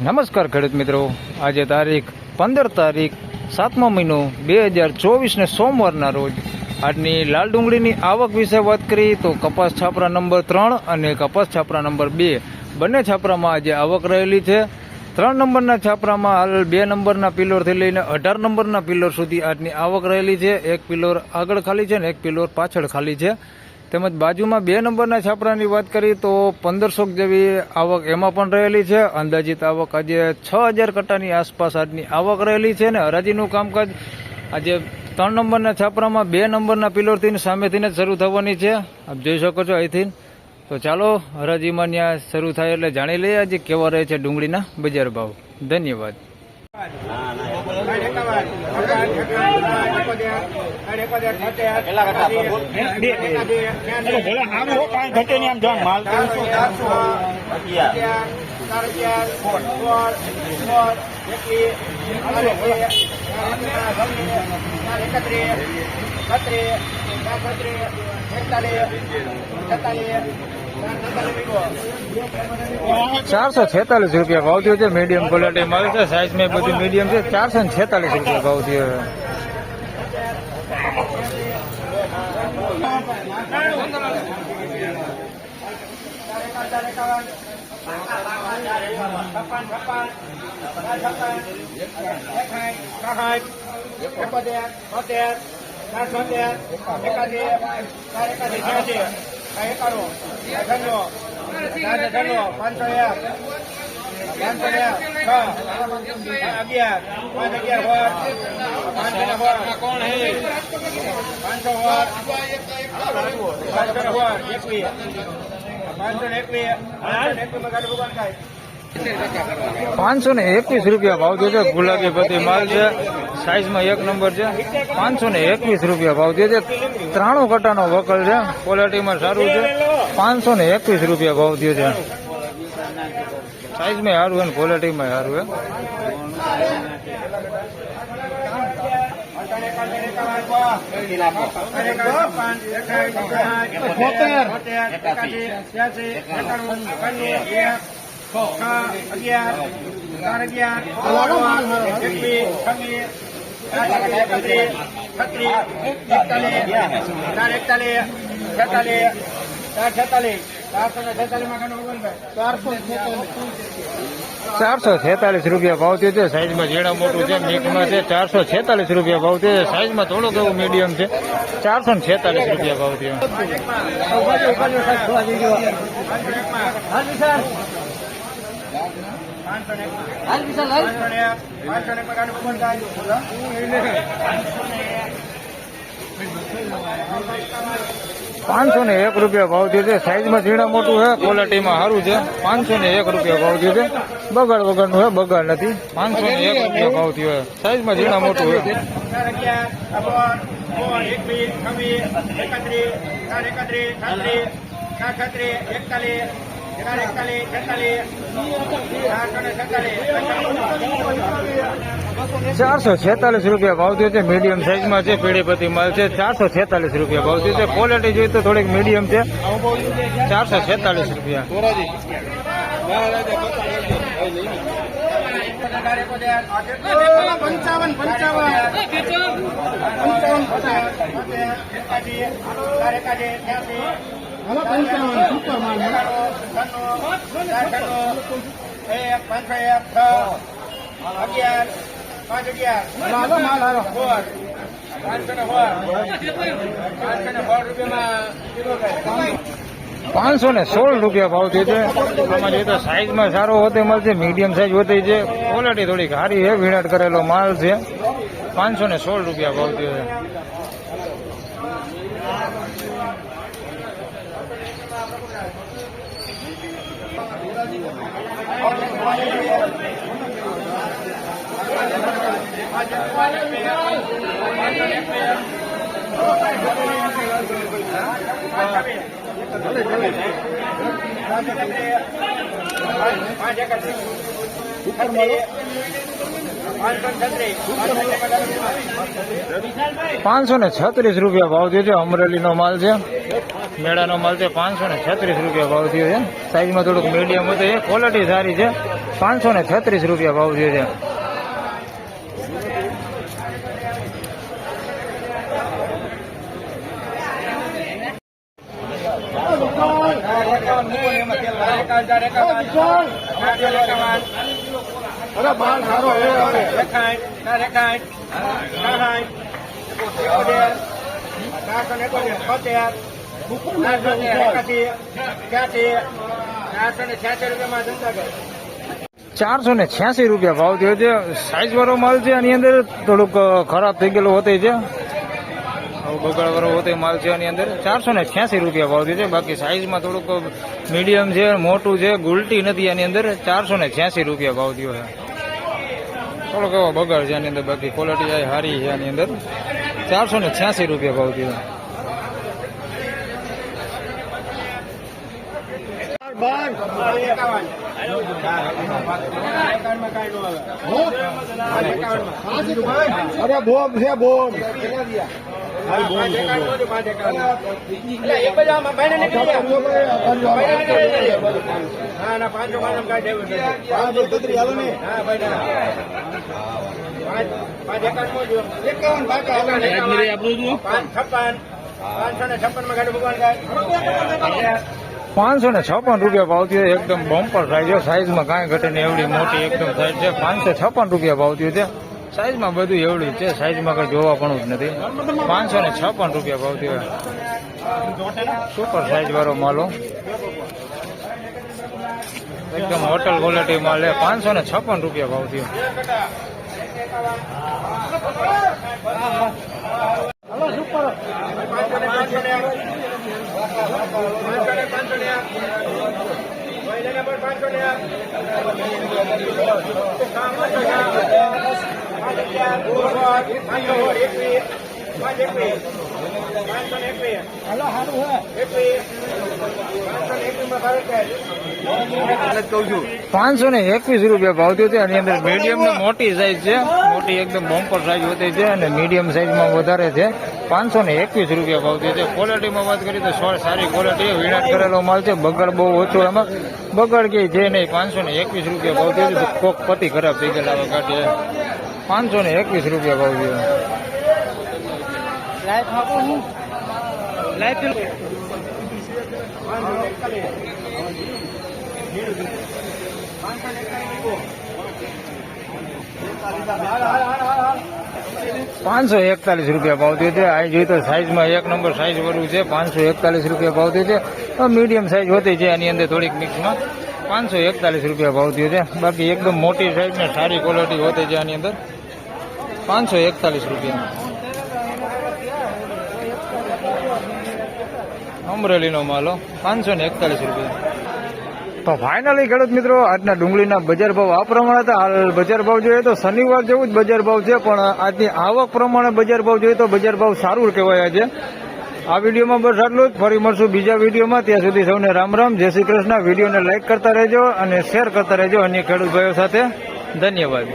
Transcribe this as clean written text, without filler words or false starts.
નમસ્કાર ખેડૂત મિત્રો, આજે તારીખ 15 તારીખ 7મો મહિનો 2024 સોમવારના રોજ આજની લાલ ડુંગળીની આવક વિશે વાત કરી તો કપાસ છાપરા નંબર 3 અને કપાસ છાપરા નંબર 2 બંને છાપરામાં આજે આવક રહેલી છે। 3 નંબરના છાપરામાં હાલ 2 નંબરના પિલોરથી લઈને 18 નંબરના પિલોર સુધી આજની આવક રહેલી છે। એક પિલોર આગળ ખાલી છે ને એક પિલોર પાછળ ખાલી છે। તેમજ બાજુમાં 2 નંબરના છાપરાની વાત કરી તો 1500 જેવી આવક એમાં પણ રહેલી છે। અંદાજિત આવક આજે 6000 કટ્ટાની આસપાસ આજની આવક રહેલી છે ને હરાજીનું કામકાજ આજે 3 નંબરના છાપરામાં 2 નંબરના પિલોરથી સામેથી જ શરૂ થવાની છે। આપ જોઈ શકો છો અહીંથી। તો ચાલો હરાજીમાં ત્યાં શરૂ થાય એટલે જાણી લઈએ આજે કેવા રહે છે ડુંગળીના બજાર ભાવ। ધન્યવાદ। ₹446 ભાવ થયો છે। મીડિયમ ક્વોલિટી માલ છે, સાઈઝ में બધું મીડિયમ છે। ₹446 ભાવ થયો છે। ₹521 ભાવ થયો છે। ગુલાબી બધી માલ છે, સાઈઝમાં 1 નંબર છે। ₹521 ભાવ થયો છે। 93 કટ્ટાનો વકલ છે, ક્વોલિટીમાં સારું છે। ₹521 ભાવ થયો છે। સાઈઝમાં સારું છે, ક્વોલિટીમાં સારું છે। ₹446 ભાવ થયો છે। સાઈઝમાં ઝીણા મોટું છે, મિક્સમાં છે। ₹446 ભાવ થયો છે। સાઈઝમાં થોડોક એવું મીડિયમ છે। ₹446 ભાવ થયો। ₹501 ભાવ થયો છે। સાઈઝમાં ઝીણા મોટું છે, ક્વોલિટીમાં સારું છે। ₹501 ભાવ થયો છે। બગાડ વગરનું છે, બગાડ નથી। ₹501 ભાવ થયો છે। સાઈઝમાં ઝીણા મોટું છે। ₹446 ભાવ થયો છે। મીડિયમ સાઈઝમાં છે, પીળીપતિ માલ છે। ₹446 ભાવ થયો છે। ક્વોલિટી જોઈએ તો થોડીક મીડિયમ છે। ₹446। ₹516 ભાવ થયો છે। આમાં જોઈએ તો સાઈઝમાં સારો હોતે મળશે, મીડિયમ સાઈઝ હોતી છે, ક્વોલિટી થોડી સારી છે, વીણાટ કરેલો માલ છે। ₹516 ભાવ થયો છે। ₹536 ભાવ થયો છે. અમરેલીનો માલ છે, મેળાનો માલ છે. ₹536 ભાવ થયો છે. સાઈઝમાં થોડુંક મીડિયમ હતું, એ ક્વોલિટી સારી છે. ₹536 ભાવ થયો છે. ₹486 ભાવ થયો છે. સાઈઝ વાળો માલ છે, આની અંદર થોડુંક ખરાબ થઈ ગયેલો હોતે છે, બગડ વાળો હોતે માલ છે. આની અંદર ₹486 ભાવ થયો છે. બાકી સાઈઝમાં થોડુંક મીડિયમ છે, મોટું છે, ગુલટી નથી. આની અંદર ₹486 ભાવ થયો છે. થોડોક એવો બગડ છે આની અંદર, બાકી ક્વોલિટી સારી છે. આની અંદર ₹486 ભાવ થયો. અરે બોમ છે બોમ ₹556 ભાવ થયો. એકદમ બમ્પર સાઈઝ છે, સાઈઝમાં કાંઈ ઘટે નહીં, એવડી મોટી એકદમ સાઈઝ છે. ₹556 ભાવ થયો છે. સાઈઝમાં બધું એવડી છે, સાઈઝમાં કઈ જોવા પણ જ નથી. ₹556 ભાવ થયો. સુપર સાઈઝ વાળો માલો, એકદમ હોટલ ક્વોલિટી માલ છે. ₹556 ભાવ થયો. ₹521 ભાવ થયો છે. આની અંદર મીડિયમ ને મોટી સાઈઝ છે, મોટી એકદમ બમ્પર સાઈઝ હોતી છે, અને મીડિયમ સાઈઝમાં વધારે છે. ₹521 ભાવ થયો છે. ક્વોલિટીમાં વાત કરીએ તો સારી ક્વોલિટી, વિનાટ કરેલો માલ છે, બગડ બહુ ઓછો, એમાં બગડ કે છે નહીં. ₹521 ભાવ થયો છે. કોક પતિ ખરાબ થઈ ગયેલા કાઢી. ₹521 ભાવ થયો. ₹541 ભાવ થયો છે. આ જોઈએ તો સાઈઝમાં એક નંબર સાઈઝ વાળું છે. ₹541 ભાવ થયો છે. મીડિયમ સાઈઝ હોતી છે, આની અંદર થોડીક મિક્સમાં. ₹541 ભાવ થયો છે. બાકી એકદમ મોટી સાઈઝ ને સારી ક્વોલિટી હોતી છે આની અંદર. ₹541. અમરેલીનો માલો ₹541. તો ફાઇનલી ખેડૂત મિત્રો, આજના ડુંગળીના બજાર ભાવ આ પ્રમાણે હતા. હાલ બજાર ભાવ જોઈએ તો શનિવાર જેવું જ બજાર ભાવ છે, પણ આજની આવક પ્રમાણે બજાર ભાવ જોઈએ તો બજાર ભાવ સારું કહેવાય છે. આ વિડીયોમાં બસ આટલું જ. ફરી મળશું બીજા વિડીયોમાં. ત્યાં સુધી સૌને રામ રામ, જય શ્રી કૃષ્ણ. વિડીયોને લાઈક કરતા રહેજો અને શેર કરતા રહેજો અન્ય ખેડૂત ભાઈઓ સાથે. ધન્યવાદ.